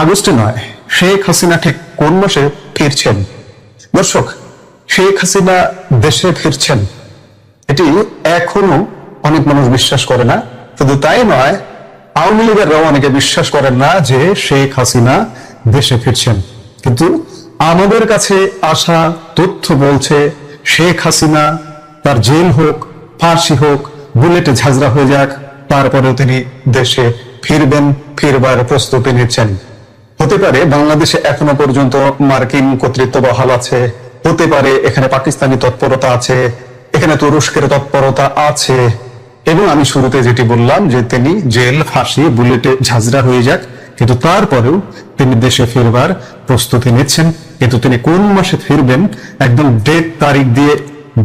আগস্টে নয়, শেখ হাসিনা ঠিক কোন মাসে ফিরছেন? দর্শক, শেখ হাসিনা দেশে ফিরছেন এটি এখনো অনেক মানুষ বিশ্বাস করে না। শুধু তাই নয়, আওয়ামী লীগেররাও অনেকে বিশ্বাস করেন না যে শেখ হাসিনা দেশে ফিরছেন। কিন্তু আমাদের কাছে আসা তথ্য বলছে শেখ হাসিনা তার জেল হোক, ফাঁসি হোক, বুলেটে ঝাঁঝরা হয়ে যাক, তারপরেও তিনি দেশে ফিরবেন, ফিরবার প্রস্তুতি নিচ্ছেন। হতে পারে বাংলাদেশে এখনো পর্যন্ত মার্কিন কর্তৃত্ব বহাল আছে, হতে পারে এখানে পাকিস্তানি তৎপরতা আছে, এখানে তুরস্কের তৎপরতা আছে, এবং আমি শুরুতে যেটি বললাম যে তিনি জেল, ফাঁসি, বুলেটে ঝাঁঝরা হয়ে যাক, কিন্তু তারপরেও তিনি দেশে ফিরবার প্রস্তুতি নিচ্ছেন। কিন্তু তিনি কোন মাসে ফিরবেন একদম ডেট তারিখ দিয়ে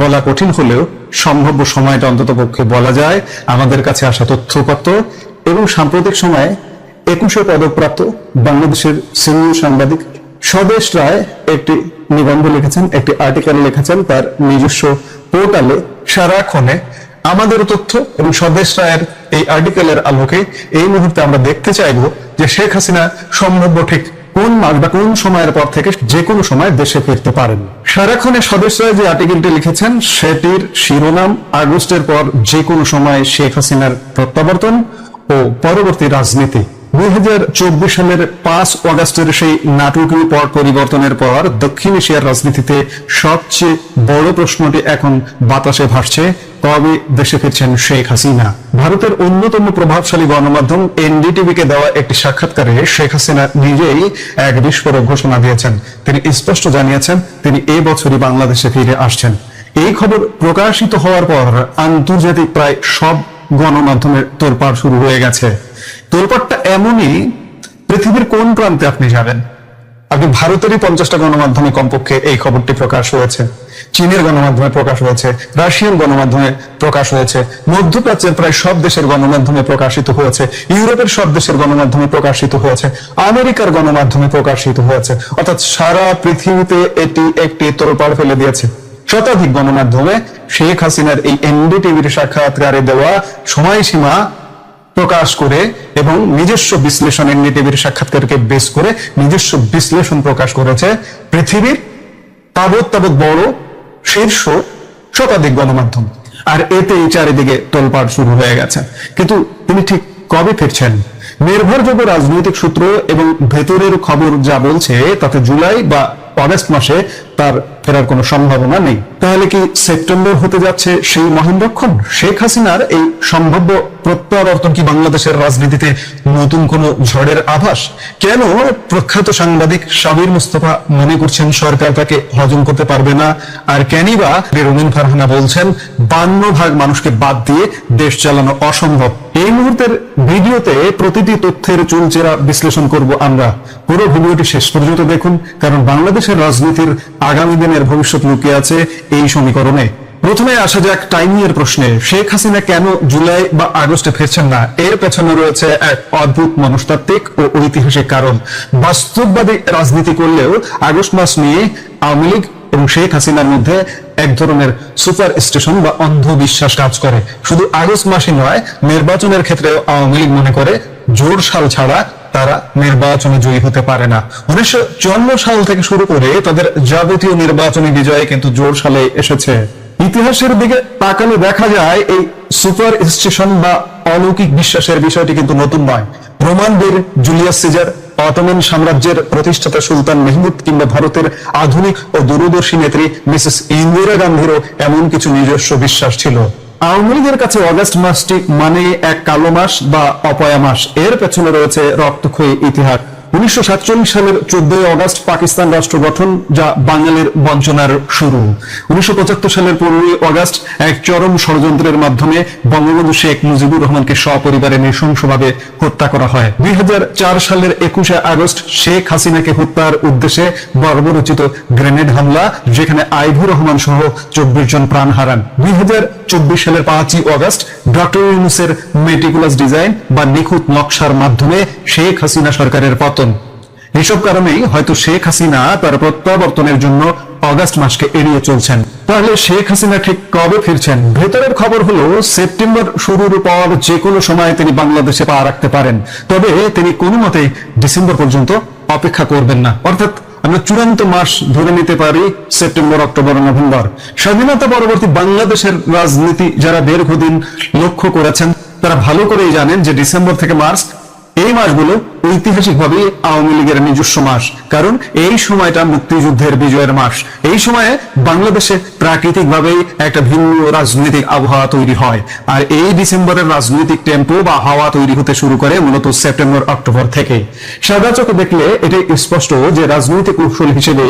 বলা কঠিন হলেও সম্ভাব্য সময়টা অন্তত পক্ষে বলা যায় আমাদের কাছে আসা তথ্যপত্র। এবং সাম্প্রতিক সময়ে 21 পদকপ্রাপ্ত বাংলাদেশের সিনিয়র সাংবাদিক স্বদেশ রায় একটি নিবন্ধ লিখেছেন, একটি আর্টিকেল লিখেছেন তার নিজস্ব পোর্টালে। সারাক্ষণে আমাদের তথ্য এবং স্বদেশ রায়ের এই আর্টিকেলের আলোকে এই মুহূর্তে আমরা দেখতে চাইবো যে শেখ হাসিনা সম্ভাব্য ঠিক কোন মাস বা কোন সময়ের পর থেকে যে কোনো সময় দেশে ফিরতে পারেন। সারাক্ষণে স্বদেশ রায় যে আর্টিকেলটি লিখেছেন সেটির শিরোনাম আগস্টের পর যে কোনো সময় শেখ হাসিনার প্রত্যাবর্তন ও পরবর্তী রাজনীতি। 2024 সালের 5 অগস্টের সেই নাটকীয় পট পরিবর্তনের পর দক্ষিণ এশিয়ার রাজনীতিতে সবচেয়ে বড় প্রশ্নটি এখন বাতাসে ভাসছে, কবে দেশে ফিরছেন শেখ হাসিনা। ভারতের অন্যতম প্রভাবশালী গণমাধ্যম এনডিটিভিকে দেওয়া একটি সাক্ষাৎকারে শেখ হাসিনা নিজেই এক বিস্ফোরক ঘোষণা দিয়েছেন। তিনি স্পষ্ট জানিয়েছেন তিনি এই বছরই বাংলাদেশে ফিরে আসছেন। এই খবর প্রকাশিত হওয়ার পর আন্তর্জাতিক প্রায় সব গণমাধ্যমের তোলপাড় শুরু হয়ে গেছে। তোলপাড়টা এমনই, পৃথিবীর কোন প্রান্তে আপনি যাবেন, আপনি ভারতেরই 50টা গণমাধ্যমে কমপক্ষে এই খবরটি প্রকাশ হয়েছে, চীনের গণমাধ্যমে প্রকাশ হয়েছে, রাশিয়ান গণমাধ্যমে প্রকাশ হয়েছে, মধ্যপ্রাচ্যের প্রায় সব দেশের গণমাধ্যমে প্রকাশিত হয়েছে, ইউরোপের সব দেশের গণমাধ্যমে প্রকাশিত হয়েছে, আমেরিকার গণমাধ্যমে প্রকাশিত হয়েছে। অর্থাৎ সারা পৃথিবীতে এটি একটি তোলপাড় ফেলে দিয়েছে। শতাধিক গণমাধ্যমে শেখ হাসিনার এই এনডিটিভির সাক্ষাৎকারে দেওয়া সময়সীমা প্রকাশ করে এবং নিজস্ব বিশ্লেষণ, এনডিটিভির সাক্ষাৎকারকে বেস করে নিজস্ব বিশ্লেষণ প্রকাশ করেছে পৃথিবীর তাবৎ বড় শীর্ষ শতাধিক গণমাধ্যম। আর এতেই চারিদিকে তোলপাড় শুরু হয়ে গেছে। কিন্তু তিনি ঠিক কবে ফিরছেন? নির্ভরযোগ্য রাজনৈতিক সূত্র এবং ভেতরের খবর যা বলছে তাতে জুলাই বা অগস্ট মাসে তার ফেরার কোনো সম্ভাবনা নেই। তাহলে কি সেপ্টেম্বর হতে যাচ্ছে সেই মহানরক্ষণ? শেখ হাসিনার এই সম্ভাব্য প্রত্যাবর্তন কি বাংলাদেশের রাজনীতিতে নতুন কোনো ঝড়ের আভাস? কেন প্রখ্যাত সাংবাদিক সাবির মুস্তফা মনে করছেন সরকার তাকে হজম করতে পারবে না? আর কেনই বা রুমিন ফারহানা বলছেন 52% মানুষকে বাদ দিয়ে দেশ চালানো অসম্ভব? এই মুহূর্তের ভিডিওতে প্রতিটি তথ্যের চুলচেরা বিশ্লেষণ করব আমরা। পুরো ভিডিওটি শেষ পর্যন্ত দেখুন, কারণ বাংলাদেশের রাজনীতির আগামী দিনের ভবিষ্যৎ লুকিয়ে আছে এই সমীকরণে। প্রথমে আসা যাক টাইমিং এর প্রশ্নে। শেখ হাসিনা কেন জুলাই বা আগস্টে ফিরছেন না? এর পেছনে রয়েছে এক অদ্ভুত মনস্তাত্ত্বিক ও ঐতিহাসিক কারণ। বাস্তববাদী রাজনীতি করলেও আগস্ট মাস নিয়ে আওয়ামী লীগ এবং শেখ হাসিনার মধ্যে এক ধরনের সুপার স্টেশন বা অন্ধবিশ্বাস কাজ করে। শুধু আগস্ট মাসই নয়, নির্বাচনের ক্ষেত্রেও আওয়ামী লীগ মনে করে জোর সাল ছাড়া তারা নির্বাচনে জয়ী হতে পারে না। 1954 সাল থেকে শুরু করে তাদের যাবতীয় নির্বাচনী বিজয় কিন্তু জোর সালে এসেছে। ইতিহাসের দিকে তাকালে দেখা যায় এই সুপার স্টেশন বা অলৌকিক বিশ্বাসের বিষয়টি কিন্তু নতুন নয়। রোমান বীর জুলিয়াস সিজার, অটোমান সাম্রাজ্যের প্রতিষ্ঠাতা সুলতান মেহমুদ কিংবা ভারতের আধুনিক ও দূরদর্শী নেত্রী মিসেস ইন্দিরা গান্ধীরও এমন কিছু নিজস্ব বিশ্বাস ছিল। আওয়ামী লীগের কাছে অগস্ট মাসটি মানে এক কালো মাস বা অপয়া মাস। এর পেছনে রয়েছে রক্তক্ষয়ী ইতিহাস। 1947 সালের 14 অগস্ট পাকিস্তান রাষ্ট্র গঠন, যা বাঙালির বঞ্চনার শুরু। 1975 সালের 15 অগস্ট এক চরম ষড়যন্ত্রের মাধ্যমে বঙ্গবন্ধু শেখ মুজিবুর রহমানকে সপরিবারে নৃশংসভাবে হত্যা করা হয়। 2004 সালের 21 আগস্ট শেখ হাসিনাকে হত্যার উদ্দেশ্যে বর্বরচিত গ্রেনেড হামলা, যেখানে আইভুর রহমান সহ 24 জন প্রাণ হারান। 2024 সালের 5 অগস্ট ডক্টর ইউনূসের মেটিকুলাস ডিজাইন বা নিখুঁত নকশার মাধ্যমে শেখ হাসিনা সরকারের পতন। এসব কারণেই হয়তো শেখ হাসিনা তার প্রত্যাবর্তনের জন্য অগাস্ট মাসকে এড়িয়ে চলছেন। তাহলে শেখ হাসিনা ঠিক কবে ফিরছেন? ভেতরের খবর হলো সেপ্টেম্বর শুরুর পর যে কোনো সময় তিনি বাংলাদেশে পা রাখতে পারেন, তবে তিনি কোনো মতেই ডিসেম্বর পর্যন্ত অপেক্ষা করবেন না। অর্থাৎ আমরা চূড়ান্ত মাস ধরে নিতে পারি সেপ্টেম্বর, অক্টোবর, নভেম্বর। স্বাধীনতা পরবর্তী বাংলাদেশের রাজনীতি যারা দীর্ঘদিন লক্ষ্য করেছেন তারা ভালো করেই জানেন যে ডিসেম্বর থেকে মার্চ এই মাসগুলো ঐতিহাসিকভাবে আওয়ামী লীগের নিজস্ব মাস। কারণ এই সময়টা মুক্তিযুদ্ধের বিজয়ের মাস। এই সময়ে বাংলাদেশে প্রাকৃতিকভাবেই একটা ভিন্ন রাজনৈতিক আবহাওয়া তৈরি হয়। আর এই ডিসেম্বরের রাজনৈতিক টেম্পো বা হাওয়া তৈরি হতে শুরু করে মূলত সেপ্টেম্বর, অক্টোবর থেকে। সাদা চোখে দেখলে এটাই স্পষ্ট যে রাজনৈতিক কৌশল হিসেবে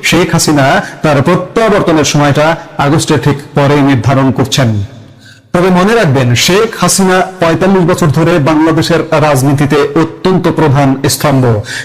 শেখ হাসিনা তার প্রত্যাবর্তনের সময়টা আগস্টের ঠিক পরে নির্ধারণ করছেন। তবে মনে রাখবেন, শেখ হাসিনা ৪৫ বছর ধরে বাংলাদেশের রাজনীতিতে অত্যন্ত প্রধান স্তম্ভ।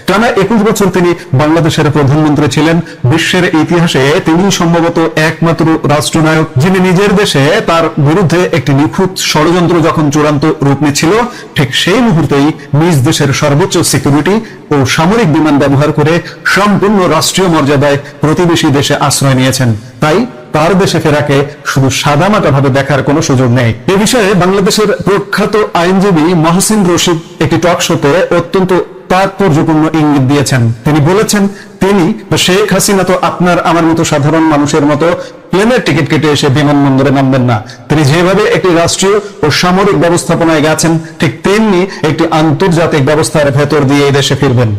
টানা ২১ বছর তিনি বাংলাদেশের প্রধানমন্ত্রী ছিলেন। বিশ্বের ইতিহাসে তিনি সম্ভবত একমাত্র রাষ্ট্রনায়ক যিনি নিজের দেশে তার বিরুদ্ধে একটি নিখুঁত ষড়যন্ত্র যখন চূড়ান্ত রূপ নিচ্ছিল, ঠিক সেই মুহূর্তেই নিজ দেশের সর্বোচ্চ সিকিউরিটি ও সামরিক বিমান ব্যবহার করে সম্পূর্ণ রাষ্ট্রীয় মর্যাদায় প্রতিবেশী দেশে আশ্রয় নিয়েছেন। তাই তার দেশে ফেরাকে শুধু সাদামাটা ভাবে দেখার কোনো সুযোগ নেই। এ বিষয়ে বাংলাদেশের প্রখ্যাত আইনজীবী মহসিন রশিদ একটি টক শোতে অত্যন্ত তাৎপর্যপূর্ণ ইঙ্গিত দিয়েছেন। তিনি বলেছেন, তিনি শেখ হাসিনা তো আপনার আমার মতো সাধারণ মানুষের মতো প্লেনের টিকিট কেটে এসে বিমানবন্দরে নামবেন না। তিনি যেভাবে একটি রাষ্ট্রীয় ও সামরিক ব্যবস্থাপনায় গেছেন, ঠিক তেমনি একটি আন্তর্জাতিক ব্যবস্থার ভেতর দিয়ে এই দেশে ফিরবেন।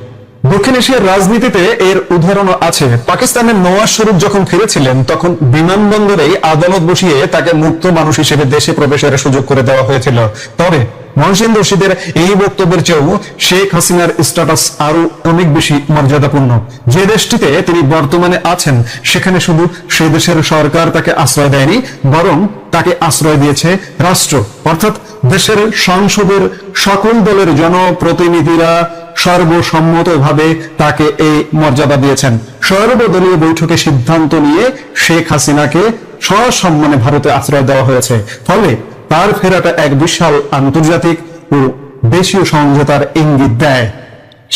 দক্ষিণ এশিয়ার রাজনীতিতে এর উদাহরণও আছে। পাকিস্তানের নওয়াজ শরীফ যখন ফিরেছিলেন তখন বিমানবন্দরেই আদালত বসিয়ে তাকে মুক্ত মানুষ হিসেবে দেশে প্রবেশের সুযোগ করে দেওয়া হয়েছিল। তবে মহসিন রশিদের এই বক্তব্যের চেয়েও শেখ হাসিনার স্ট্যাটাস আরো অনেক বেশি মর্যাদাপূর্ণ। যে দেশটিতে তিনি বর্তমানে আছেন সেখানে শুধু সে দেশের সরকার তাকে আশ্রয় দেয়নি, বরং তাকে আশ্রয় দিয়েছে রাষ্ট্র। অর্থাৎ দেশের সংসদের সকল দলের জনপ্রতিনিধিরা সর্বসম্মতভাবে তাকে এই মর্যাদা দিয়েছেন। সর্বদলীয় বৈঠকে সিদ্ধান্ত নিয়ে শেখ হাসিনাকে সসম্মানে ভারতে আশ্রয় দেওয়া হয়েছে। ফলে তার ফেরাটা এক বিশাল আন্তর্জাতিক ও দেশীয় সমঝোতার ইঙ্গিত দেয়।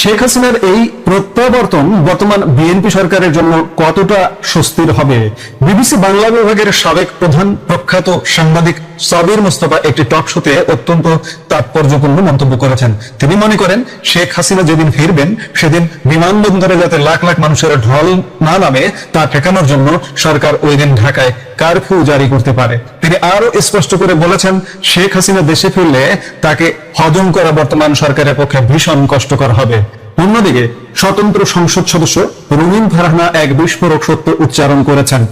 শেখ হাসিনার এই প্রত্যাবর্তন বর্তমান বিএনপি সরকারের জন্য কতটা স্বস্তির হবে? বিবিসি বাংলা বিভাগের সাবেক প্রধান প্রখ্যাত সাংবাদিক সাবির মুস্তাফা একটি টক শোতে অত্যন্ত তাৎপর্যপূর্ণ মন্তব্য করেছেন। তিনি মনে করেন, শেখ হাসিনা যেদিন ফিরবেন সেদিন বিমানবন্দরে যাতে লাখ লাখ মানুষের ঢল না নামে তা ঠেকানোর জন্য সরকার ওই দিন ঢাকায় কারফিউ জারি করতে পারে। তিনি আরো স্পষ্ট করে বলেছেন, শেখ হাসিনা দেশে ফিরলে তাকে হজম করা বর্তমান সরকারের পক্ষে ভীষণ কষ্টকর হবে। অন্যদিকে স্বতন্ত্র সংসদ সদস্য রুমিন ফারহানা এক বিস্ফোরক সত্য উচ্চারণ করেছেন।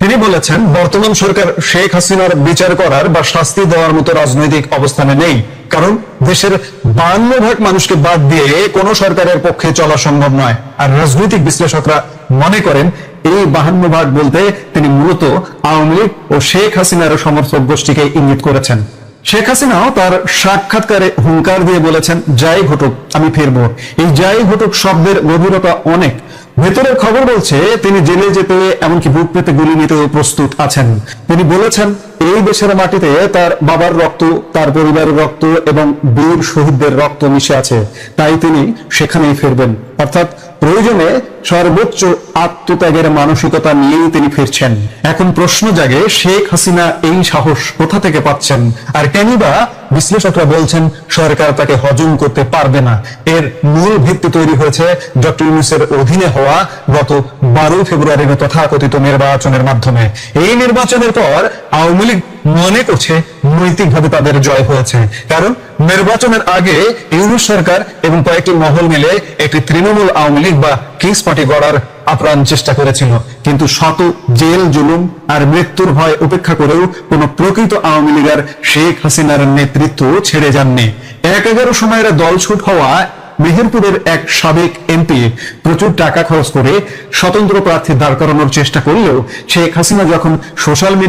তিনি বলেছেন, বর্তমান সরকার শেখ হাসিনার বিচার করার বা শাস্তি দেওয়ার মতো রাজনৈতিক অবস্থানে নেই। কারণ দেশের 52% মানুষকে বাদ দিয়ে কোন সরকারের পক্ষে চলা সম্ভব নয়। আর রাজনৈতিক বিশ্লেষকরা মনে করেন এই 52% বলতে তিনি মূলত আওয়ামী লীগ ও শেখ হাসিনার সমর্থক গোষ্ঠীকে ইঙ্গিত করেছেন। শেখ হাসিনাও তার সাক্ষাৎকারে হুঙ্কার দিয়ে বলেছেন, যাই ঘটুক আমি ফিরবো। এই যাই ঘটুক শব্দের গভীরতা অনেক। ভেতরের খবর বলছে তিনি জেলে যেতে এমনকি বুক পেতে গুলি নিতেও প্রস্তুত আছেন। তিনি বলেছেন, এই দেশের মাটিতে তার বাবার রক্ত, তার পরিবারের রক্ত এবং বীর শহীদদের রক্ত মিশে আছে। তাই তিনি সেখানেই ফিরবেন। অর্থাৎ প্রয়োজনে সর্বোচ্চ আত্মত্যাগের মানসিকতা নিয়েই তিনি ফিরছেন। এখন প্রশ্ন জাগে, শেখ হাসিনা এই সাহস কোথা থেকে পাচ্ছেন? আর কেনই বা বিশ্লেষকরা বলছেন সরকার তাকে হজম করতে পারবে না? এর মূল ভিত্তি তৈরি হয়েছে ডক্টর ইউনূসের অধীনে হওয়া গত 12 ফেব্রুয়ারির তথাকথিত নির্বাচনের মাধ্যমে। এই নির্বাচনের পর আওয়ামী লীগ মনে করছে নৈতিকভাবে তাদের জয় হয়েছে। কারণ নির্বাচনের আগে ইউনূস সরকার এবং কয়েকটি মহল মিলে একটি তৃণমূল আওয়ামী লীগ বা কিংস পার্টি গড়ার আপ্রাণ চেষ্টা করেছিল। কিন্তু শত জেল জুলুম আর মৃত্যুর ভয় উপেক্ষা করেও কোন প্রকৃত আওয়ামী লীগের শেখ হাসিনার নেতৃত্ব ছেড়ে যাননি। ১/১১ সময়ের দলছুট হওয়া মেহেরপুরের এক সাবেক এমপি প্রচুর টাকা খরচ করে স্বতন্ত্র প্রার্থী দাঁড় করানোর চেষ্টা করলেও শেখ হাসিনা যখন সোশ্যাল মিডিয়া